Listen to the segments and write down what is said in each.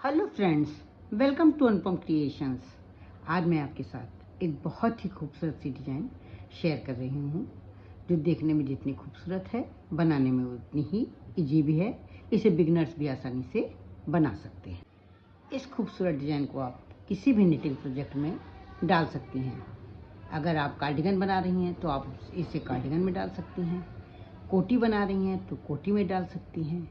Hello friends, welcome to Anupam creations. आज मैं आपके साथ एक बहुत ही खूबसूरत सी डिज़ाइन शेयर कर रही हूँ जो देखने में जितनी खूबसूरत है बनाने में उतनी ही इजी भी है। इसे बिगनर्स भी आसानी से बना सकते हैं। इस खूबसूरत डिज़ाइन को आप किसी भी निटिंग प्रोजेक्ट में डाल सकती हैं। अगर आप कार्डिगन बना रही हैं तो आप इसे कार्डिगन में डाल सकती हैं। कोटी बना रही हैं तो कोटी में डाल सकती हैं।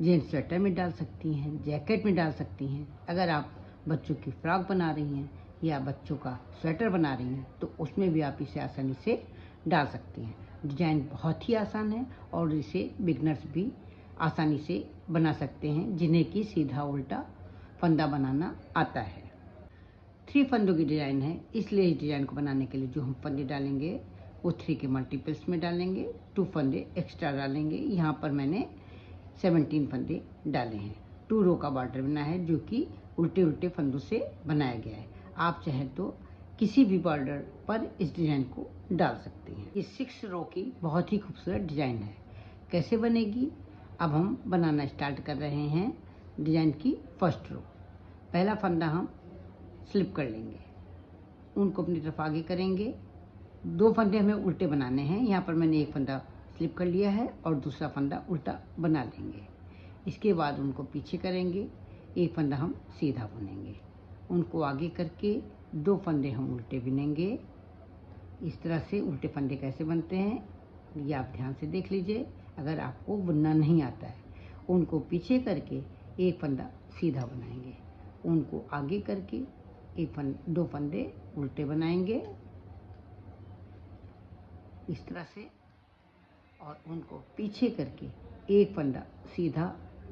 जीन्स स्वेटर में डाल सकती हैं, जैकेट में डाल सकती हैं। अगर आप बच्चों की फ्रॉक बना रही हैं या बच्चों का स्वेटर बना रही हैं तो उसमें भी आप इसे आसानी से डाल सकती हैं। डिज़ाइन बहुत ही आसान है और इसे बिगनर्स भी आसानी से बना सकते हैं जिन्हें कि सीधा उल्टा फंदा बनाना आता है। 3 फंदों की डिज़ाइन है, इसलिए इस डिज़ाइन को बनाने के लिए जो हम फंदे डालेंगे वो 3 के मल्टीपल्स में डालेंगे। 2 फंदे एक्स्ट्रा डालेंगे। यहाँ पर मैंने 17 फंदे डाले हैं। 2 रो का बॉर्डर बना है जो कि उल्टे उल्टे फंदों से बनाया गया है। आप चाहे तो किसी भी बॉर्डर पर इस डिज़ाइन को डाल सकते हैं। ये 6 रो की बहुत ही खूबसूरत डिज़ाइन है। कैसे बनेगी, अब हम बनाना स्टार्ट कर रहे हैं। डिज़ाइन की फर्स्ट रो, पहला फंदा हम स्लिप कर लेंगे, उनको अपनी तरफ आगे करेंगे। 2 फंदे हमें उल्टे बनाने हैं। यहाँ पर मैंने एक फंदा स्लिप कर लिया है और दूसरा फंदा उल्टा बना लेंगे। इसके बाद उनको पीछे करेंगे, एक फंदा हम सीधा बुनेंगे, उनको आगे करके 2 फंदे हम उल्टे बुनेंगे। इस तरह से उल्टे फंदे कैसे बनते हैं ये आप ध्यान से देख लीजिए। अगर आपको बुनना नहीं आता है, उनको पीछे करके एक फंदा सीधा बनाएंगे, उनको आगे करके 2 फंदे उल्टे बनाएंगे इस तरह से, और उनको पीछे करके एक फंदा सीधा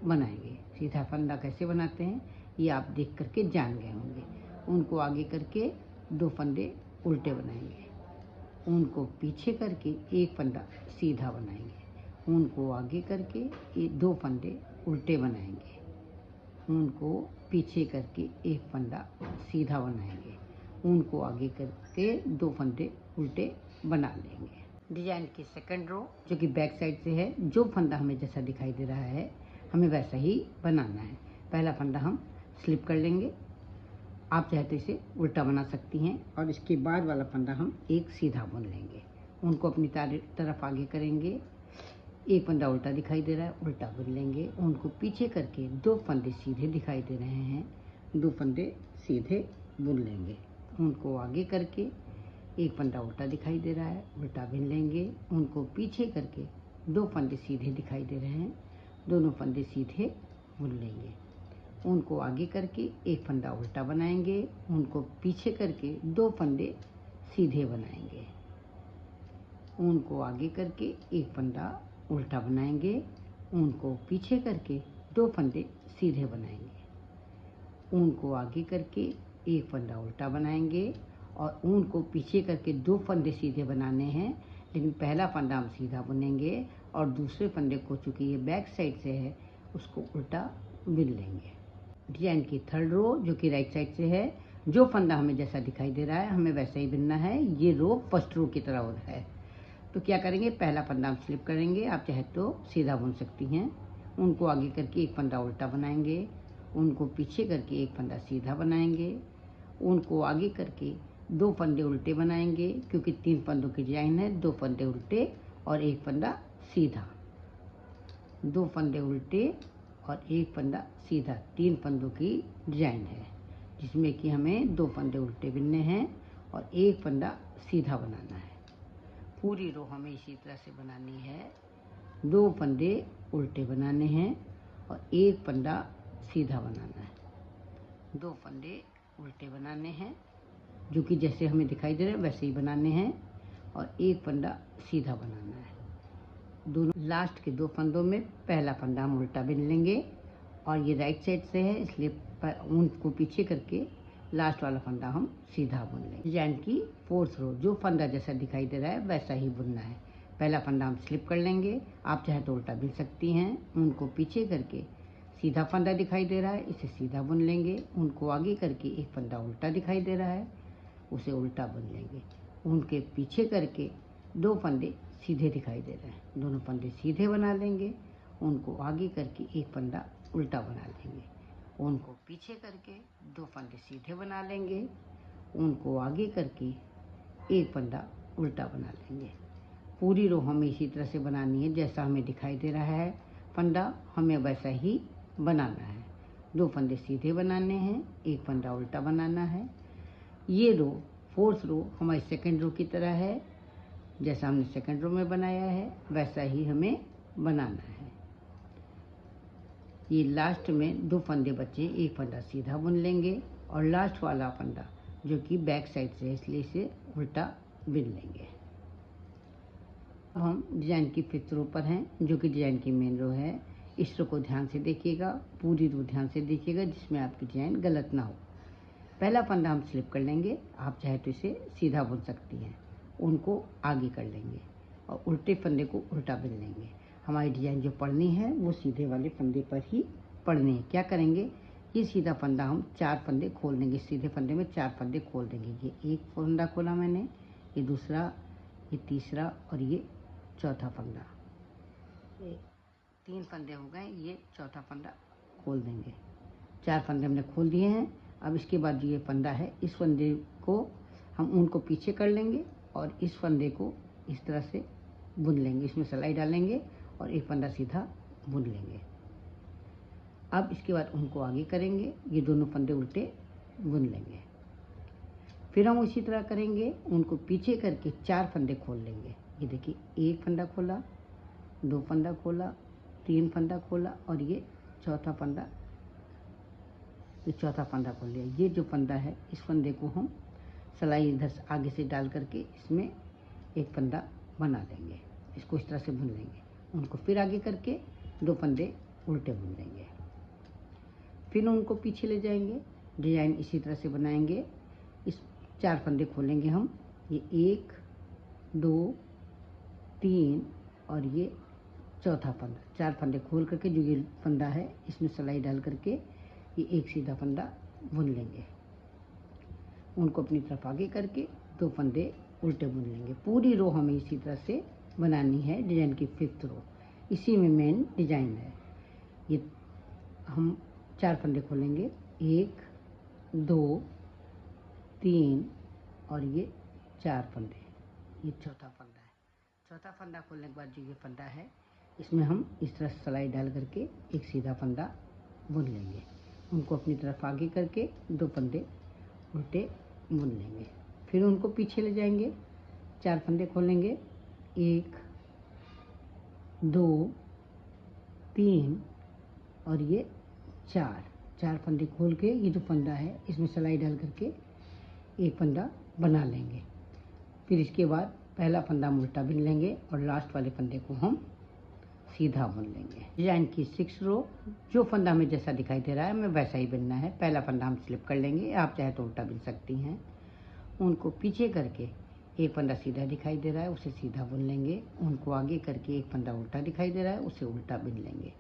बनाएंगे। सीधा फंदा कैसे बनाते हैं ये आप देख करके जान गए होंगे। उनको आगे करके 2 फंदे उल्टे बनाएंगे, उनको पीछे करके एक फंदा सीधा बनाएंगे, उनको आगे करके 2 फंदे उल्टे बनाएंगे, उनको पीछे करके एक फंदा सीधा बनाएंगे, उनको आगे करके 2 फंदे उल्टे बना लेंगे। डिज़ाइन की सेकंड रो जो कि बैक साइड से है, जो फंदा हमें जैसा दिखाई दे रहा है हमें वैसा ही बनाना है। पहला फंदा हम स्लिप कर लेंगे, आप चाहे तो इसे उल्टा बना सकती हैं, और इसके बाद वाला फंदा हम एक सीधा बुन लेंगे, उनको अपनी तरफ आगे करेंगे। एक फंदा उल्टा दिखाई दे रहा है, उल्टा बुन लेंगे, उनको पीछे करके 2 फंदे सीधे दिखाई दे रहे हैं, 2 फंदे सीधे बुन लेंगे, उनको आगे करके एक फंदा उल्टा दिखाई दे रहा है, उल्टा बुन लेंगे, उनको पीछे करके 2 फंदे सीधे दिखाई दे रहे हैं, दोनों फंदे सीधे बुन लेंगे, उनको आगे करके एक फंदा उल्टा बनाएंगे, उनको पीछे करके 2 फंदे सीधे बनाएंगे, उनको आगे करके एक फंदा उल्टा बनाएंगे, उनको पीछे करके 2 फंदे सीधे बनाएंगे, उनको आगे करके एक फंदा उल्टा बनाएंगे, और ऊन को पीछे करके 2 फंदे सीधे बनाने हैं, लेकिन पहला फंदा हम सीधा बुनेंगे और दूसरे फंदे को, चूँकि ये बैक साइड से है, उसको उल्टा बुन लेंगे। डिजाइन की थर्ड रो जो कि राइट साइड से है, जो फंदा हमें जैसा दिखाई दे रहा है हमें वैसा ही बुनना है। ये रो फर्स्ट रो की तरह है, तो क्या करेंगे, पहला फंदा हम स्लिप करेंगे, आप चाहे तो सीधा बुन सकती हैं, उनको आगे करके एक फंदा उल्टा बनाएंगे, उनको पीछे करके एक फंदा सीधा बनाएंगे, उनको आगे करके 2 फंदे उल्टे बनाएंगे, क्योंकि 3 फंदों की डिजाइन है, 2 फंदे उल्टे और एक फंदा सीधा, 2 फंदे उल्टे और एक फंदा सीधा, 3 फंदों की डिजाइन है, जिसमें कि हमें 2 फंदे उल्टे बुनने हैं और एक फंदा सीधा बनाना है। पूरी रो हमें इसी तरह से बनानी है, 2 फंदे उल्टे बनाने हैं और एक फंदा सीधा बनाना है। 2 फंदे उल्टे बनाने हैं जो कि जैसे हमें दिखाई दे रहा है वैसे ही बनाने हैं, और एक फंदा सीधा बनाना है। दोनों लास्ट के 2 फंदों में पहला फंदा हम उल्टा बुन लेंगे, और ये राइट साइड से है इसलिए ऊन को पीछे करके लास्ट वाला फंदा हम सीधा बुन लेंगे। डिजाइन की फोर्थ रो, जो फंदा जैसा दिखाई दे रहा है वैसा ही बुनना है। पहला फंदा हम स्लिप कर लेंगे, आप चाहे तो उल्टा बुन सकती हैं, उनको पीछे करके सीधा फंदा दिखाई दे रहा है, इसे सीधा बुन लेंगे, उनको आगे करके एक फंदा उल्टा दिखाई दे रहा है, उसे उल्टा बुन लेंगे, उनके पीछे करके 2 फंदे सीधे दिखाई दे रहे हैं, दोनों फंदे सीधे बना लेंगे, उनको आगे करके एक फंदा उल्टा बना लेंगे, उनको पीछे करके 2 फंदे सीधे बना लेंगे, उनको आगे करके एक फंदा उल्टा बना लेंगे। पूरी रो हमें इसी तरह से बनानी है, जैसा हमें दिखाई दे रहा है फंदा हमें वैसा ही बनाना है। 2 फंदे सीधे बनाने हैं, एक फंदा उल्टा बनाना है। ये रो 4th रो हमारी सेकंड रो की तरह है, जैसा हमने सेकंड रो में बनाया है वैसा ही हमें बनाना है। ये लास्ट में 2 फंदे बचे, एक फंदा सीधा बुन लेंगे और लास्ट वाला फंदा जो कि बैक साइड से है इसलिए इसे उल्टा बुन लेंगे। अब हम डिजाइन की 5th रो पर हैं, जो कि डिजाइन की मेन रो है। इस रो को ध्यान से देखिएगा, पूरी रो ध्यान से देखिएगा, जिसमें आपकी डिजाइन गलत ना हो। पहला फंदा हम स्लिप कर लेंगे, आप चाहे तो इसे सीधा बुन सकती हैं। उनको आगे कर लेंगे और उल्टे फंदे को उल्टा बुन लेंगे। हमारी डिजाइन जो पढ़नी है वो सीधे वाले फंदे पर ही पढ़नी है। क्या करेंगे, ये सीधा फंदा हम 4 फंदे खोल देंगे, सीधे फंदे में 4 फंदे खोल देंगे। ये एक फंदा खोला मैंने, ये दूसरा, ये तीसरा और ये चौथा फंदा। 3 फंदे हो गए, ये चौथा फंदा खोल देंगे। 4 फंदे हमने खोल दिए हैं। अब इसके बाद जो ये फंदा है, इस फंदे को हम उनको पीछे कर लेंगे और इस फंदे को इस तरह से बुन लेंगे, इसमें सिलाई डालेंगे और एक फंदा सीधा बुन लेंगे। अब इसके बाद उनको आगे करेंगे, ये दोनों फंदे उल्टे बुन लेंगे। फिर हम उसी तरह करेंगे, उनको पीछे करके 4 फंदे खोल लेंगे। ये देखिए, एक फंदा खोला, 2 फंदा खोला, 3 फंदा खोला और ये चौथा फंदा खोल लिया। ये जो फंदा है, इस फंदे को हम सिलाई इधर से आगे से डाल करके इसमें एक फंदा बना लेंगे, इसको इस तरह से बुन लेंगे। उनको फिर आगे करके 2 फंदे उल्टे बुन लेंगे, फिर उनको पीछे ले जाएंगे। डिजाइन इसी तरह से बनाएंगे। इस 4 फंदे खोलेंगे हम, ये 1, 2, 3 और ये चौथा फंदा। 4 फंदे खोल करके जो ये फंदा है इसमें सिलाई डाल करके ये एक सीधा फंदा बुन लेंगे। उनको अपनी तरफ आगे करके 2 फंदे उल्टे बुन लेंगे। पूरी रो हमें इसी तरह से बनानी है, डिजाइन की 5th रो। इसी में मेन डिजाइन है। ये हम 4 फंदे खोलेंगे, 1, 2, 3 और ये 4 फंदे। ये चौथा फंदा है। चौथा फंदा खोलने के बाद जो ये फंदा है, इसमें हम इस तरह सिलाई डाल करके एक सीधा फंदा बुन लेंगे। उनको अपनी तरफ आगे करके 2 फंदे उल्टे बुन लेंगे। फिर उनको पीछे ले जाएंगे, 4 फंदे खोलेंगे, 1, 2, 3 और ये 4 फंदे खोल के ये जो फंदा है इसमें सिलाई डाल करके एक फंदा बना लेंगे। फिर इसके बाद पहला फंदा हम उल्टा बुन लेंगे और लास्ट वाले फंदे को हम सीधा बुन लेंगे। डिजाइन की 6th रो, जो फंदा हमें जैसा दिखाई दे रहा है हमें वैसा ही बुनना है। पहला फंदा हम स्लिप कर लेंगे, आप चाहे तो उल्टा बुन सकती हैं। उनको पीछे करके एक फंदा सीधा दिखाई दे रहा है उसे सीधा बुन लेंगे। उनको आगे करके एक फंदा उल्टा दिखाई दे रहा है उसे उल्टा बुन लेंगे।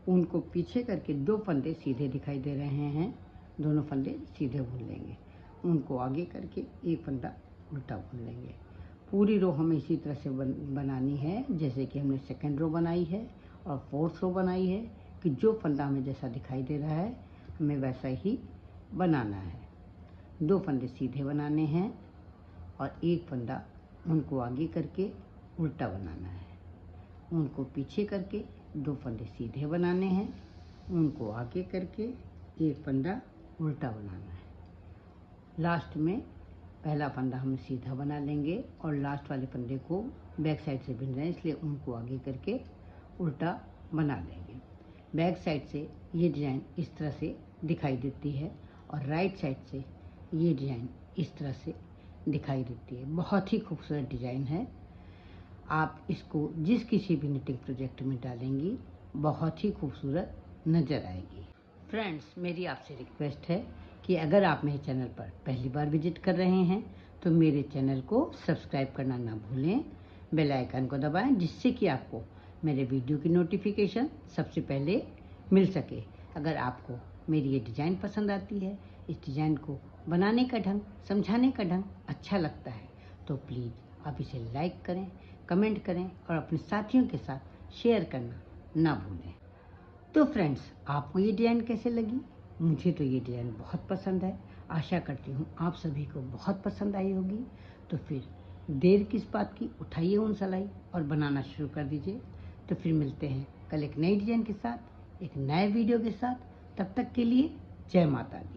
उनको पीछे करके 2 फंदे सीधे दिखाई दे रहे हैं, दोनों फंदे सीधे बुन लेंगे। उनको आगे करके एक फंदा उल्टा बुन लेंगे। पूरी रो हमें इसी तरह से बनानी है, जैसे कि हमने सेकंड रो बनाई है और 4th रो बनाई है, कि जो फंदा हमें जैसा दिखाई दे रहा है हमें वैसा ही बनाना है। 2 फंदे सीधे बनाने हैं और एक फंदा उनको आगे करके उल्टा बनाना है। उनको पीछे करके 2 फंदे सीधे बनाने हैं, उनको आगे करके एक फंदा उल्टा बनाना है। लास्ट में पहला फंदा हम सीधा बना लेंगे और लास्ट वाले फंदे को बैक साइड से बुन रहे हैं इसलिए उनको आगे करके उल्टा बना लेंगे। बैक साइड से ये डिज़ाइन इस तरह से दिखाई देती है और राइट साइड से ये डिज़ाइन इस तरह से दिखाई देती है। बहुत ही खूबसूरत डिज़ाइन है। आप इसको जिस किसी भी निटिंग प्रोजेक्ट में डालेंगी बहुत ही खूबसूरत नज़र आएगी। फ्रेंड्स, मेरी आपसे रिक्वेस्ट है कि अगर आप मेरे चैनल पर पहली बार विजिट कर रहे हैं तो मेरे चैनल को सब्सक्राइब करना ना भूलें, बेल आइकन को दबाएं जिससे कि आपको मेरे वीडियो की नोटिफिकेशन सबसे पहले मिल सके। अगर आपको मेरी ये डिज़ाइन पसंद आती है, इस डिज़ाइन को बनाने का ढंग, समझाने का ढंग अच्छा लगता है तो प्लीज़ आप इसे लाइक करें, कमेंट करें और अपने साथियों के साथ शेयर करना ना भूलें। तो फ्रेंड्स, आपको ये डिज़ाइन कैसे लगी मुझे तो ये डिज़ाइन बहुत पसंद है। आशा करती हूँ आप सभी को बहुत पसंद आई होगी। तो फिर देर किस बात की, उठाइए ऊन सिलाई और बनाना शुरू कर दीजिए। तो फिर मिलते हैं कल एक नई डिज़ाइन के साथ, एक नए वीडियो के साथ। तब तक के लिए जय माता दी।